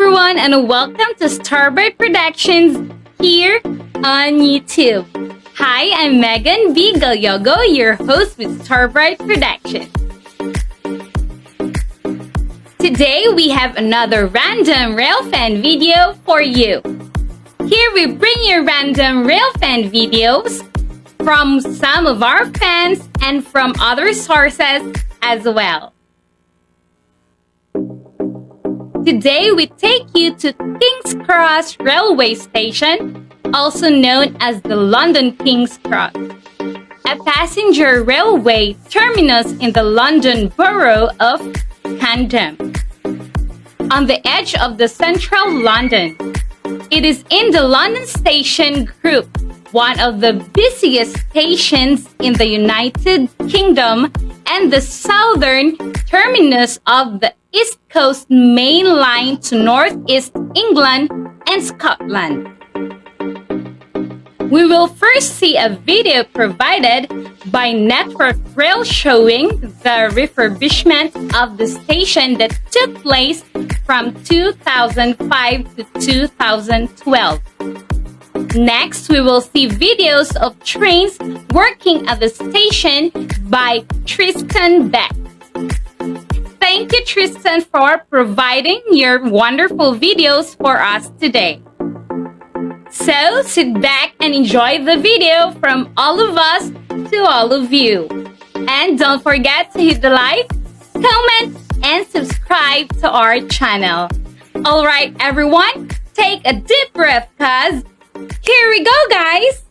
everyone, and welcome to StarBright Productions here on YouTube. Hi, I'm Megan B. Gallogo, your host with StarBright Productions. Today we have another Random Railfan video for you. Here we bring you Random Railfan videos from some of our fans and from other sources as well. Today we take you to King's Cross Railway Station, also known as the London King's Cross, a passenger railway terminus in the London Borough of Camden. On the edge of the central London, it is in the London Station Group, one of the busiest stations in the United Kingdom and the southern terminus of the East Coast Main Line to Northeast England and Scotland. We will first see a video provided by Network Rail showing the refurbishment of the station that took place from 2005 to 2012. Next, we will see videos of trains working at the station by Tristan Beck. Thank you, Tristan, for providing your wonderful videos for us today. So, sit back and enjoy the video from all of us to all of you. And don't forget to hit the like, comment, and subscribe to our channel. Alright, everyone, take a deep breath, cuz here we go, guys!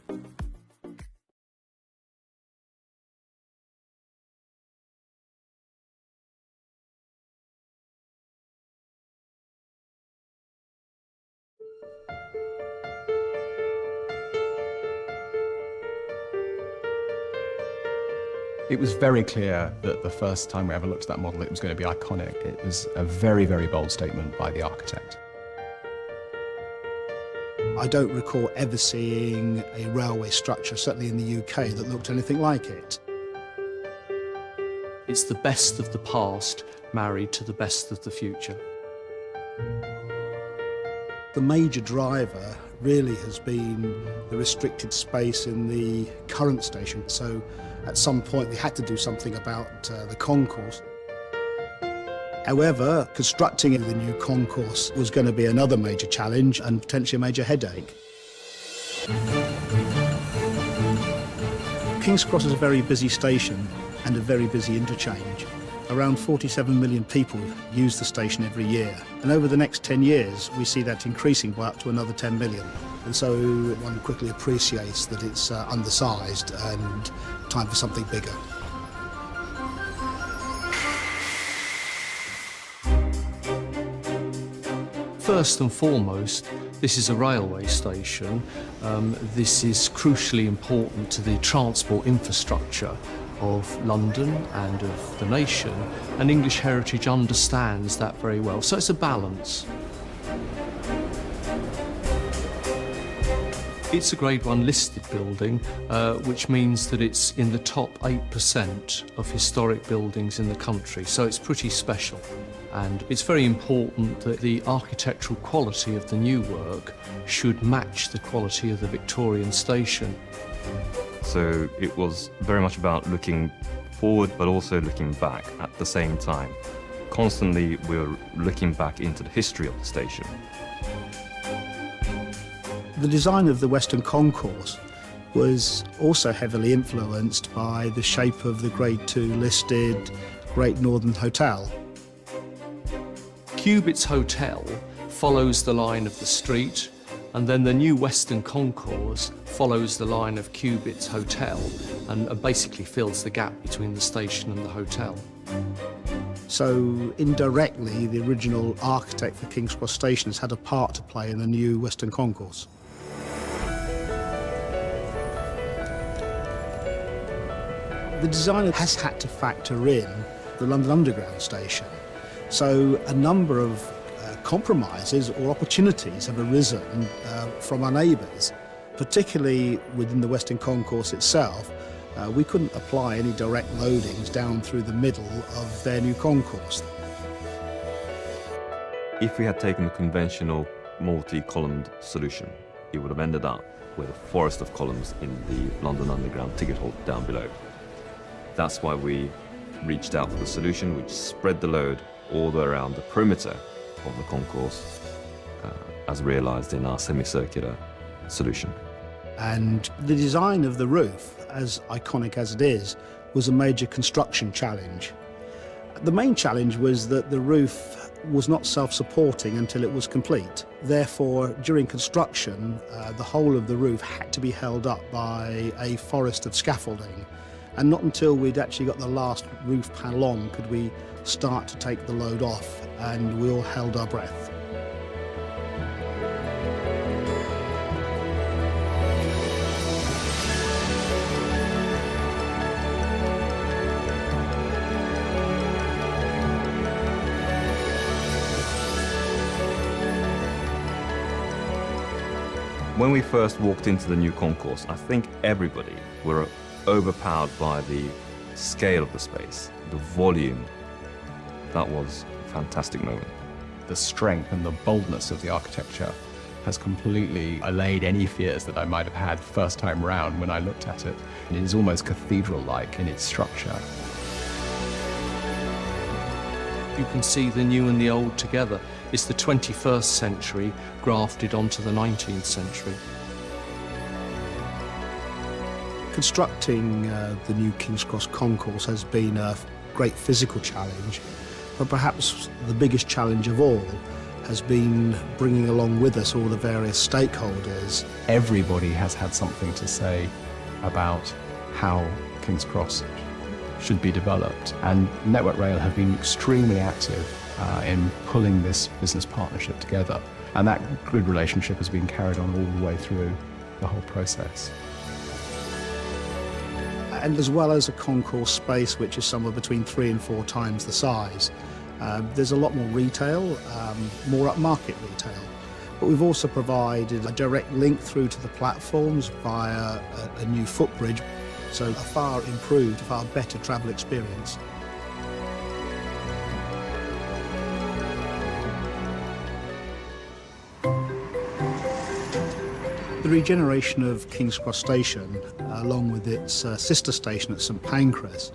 It was very clear that the first time we ever looked at that model, it was going to be iconic. It was a very, very bold statement by the architect. I don't recall ever seeing a railway structure, certainly in the UK, that looked anything like it. It's the best of the past married to the best of the future. The major driver really has been the restricted space in the current station. So at some point we had to do something about the concourse. However, constructing the new concourse was going to be another major challenge and potentially a major headache. King's Cross is a very busy station and a very busy interchange. Around 47 million people use the station every year, and over the next 10 years we see that increasing by up to another 10 million. And so one quickly appreciates that it's undersized and time for something bigger. First and foremost, this is a railway station. This is crucially important to the transport infrastructure of London and of the nation, and English Heritage understands that very well. So it's a balance. It's a Grade 1 listed building, which means that it's in the top 8% of historic buildings in the country, so it's pretty special. And it's very important that the architectural quality of the new work should match the quality of the Victorian station. So it was very much about looking forward but also looking back at the same time. Constantly we were looking back into the history of the station. The design of the Western Concourse was also heavily influenced by the shape of the Grade 2 listed Great Northern Hotel. Cubit's Hotel follows the line of the street, and then the new Western Concourse follows the line of Cubit's Hotel and basically fills the gap between the station and the hotel. So indirectly, the original architect for King's Cross Station has had a part to play in the new Western Concourse. The designer has had to factor in the London Underground station. So a number of compromises or opportunities have arisen from our neighbours, particularly within the Western Concourse itself. We couldn't apply any direct loadings down through the middle of their new concourse. If we had taken the conventional multi-columned solution, it would have ended up with a forest of columns in the London Underground ticket hall down below. That's why we reached out for the solution which spread the load all the way around the perimeter of the concourse, as realised in our semicircular solution. And the design of the roof, as iconic as it is, was a major construction challenge. The main challenge was that the roof was not self-supporting until it was complete. Therefore, during construction, the whole of the roof had to be held up by a forest of scaffolding. And not until we'd actually got the last roof panel on could we start to take the load off, and we all held our breath. When we first walked into the new concourse, I think everybody were overpowered by the scale of the space, the volume. That was a fantastic moment. The strength and the boldness of the architecture has completely allayed any fears that I might have had first time round when I looked at it. It is almost cathedral-like in its structure. You can see the new and the old together. It's the 21st century grafted onto the 19th century. Constructing the new King's Cross concourse has been a great physical challenge, but perhaps the biggest challenge of all has been bringing along with us all the various stakeholders. Everybody has had something to say about how King's Cross should be developed, and Network Rail have been extremely active in pulling this business partnership together, and that good relationship has been carried on all the way through the whole process. And as well as a concourse space which is somewhere between 3 and 4 times the size, there's a lot more retail, more upmarket retail. But we've also provided a direct link through to the platforms via a new footbridge, so a far improved, far better travel experience. The regeneration of King's Cross Station, along with its sister station at St Pancras,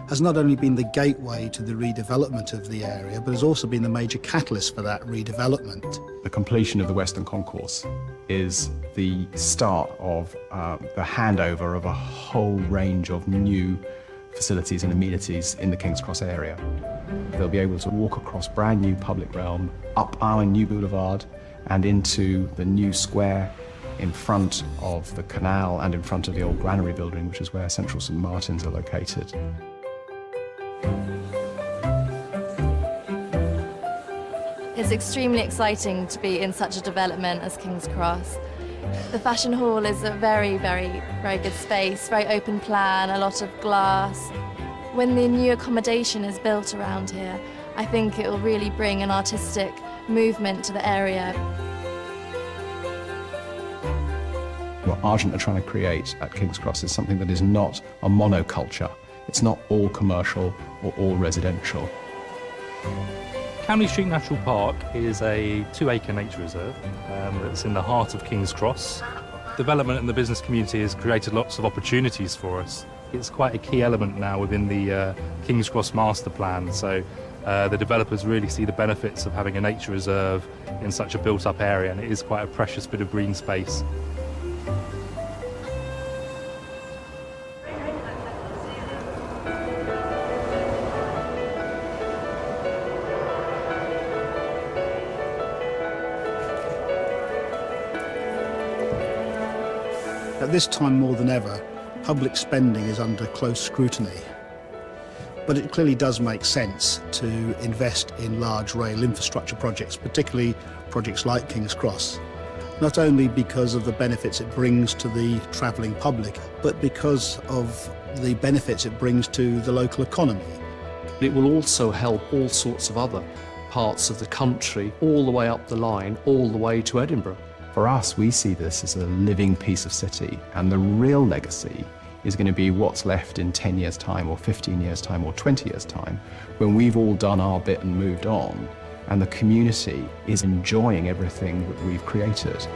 has not only been the gateway to the redevelopment of the area, but has also been the major catalyst for that redevelopment. The completion of the Western Concourse is the start of the handover of a whole range of new facilities and amenities in the King's Cross area. They'll be able to walk across brand new public realm, up our new boulevard and into the new square in front of the canal and in front of the old granary building, which is where Central St Martin's are located. It's extremely exciting to be in such a development as King's Cross. The Fashion Hall is a very, very, very good space, very open plan, a lot of glass. When the new accommodation is built around here, I think it will really bring an artistic movement to the area. What Argent are trying to create at King's Cross is something that is not a monoculture. It's not all commercial or all residential. Camley Street Natural Park is a 2-acre nature reserve that's in the heart of King's Cross. Development in the business community has created lots of opportunities for us. It's quite a key element now within the King's Cross master plan, so the developers really see the benefits of having a nature reserve in such a built-up area, and it is quite a precious bit of green space. At this time more than ever, public spending is under close scrutiny. But it clearly does make sense to invest in large rail infrastructure projects, particularly projects like King's Cross. Not only because of the benefits it brings to the travelling public, but because of the benefits it brings to the local economy. It will also help all sorts of other parts of the country, all the way up the line, all the way to Edinburgh. For us, we see this as a living piece of city, and the real legacy is going to be what's left in 10 years' time or 15 years' time or 20 years' time, when we've all done our bit and moved on, and the community is enjoying everything that we've created.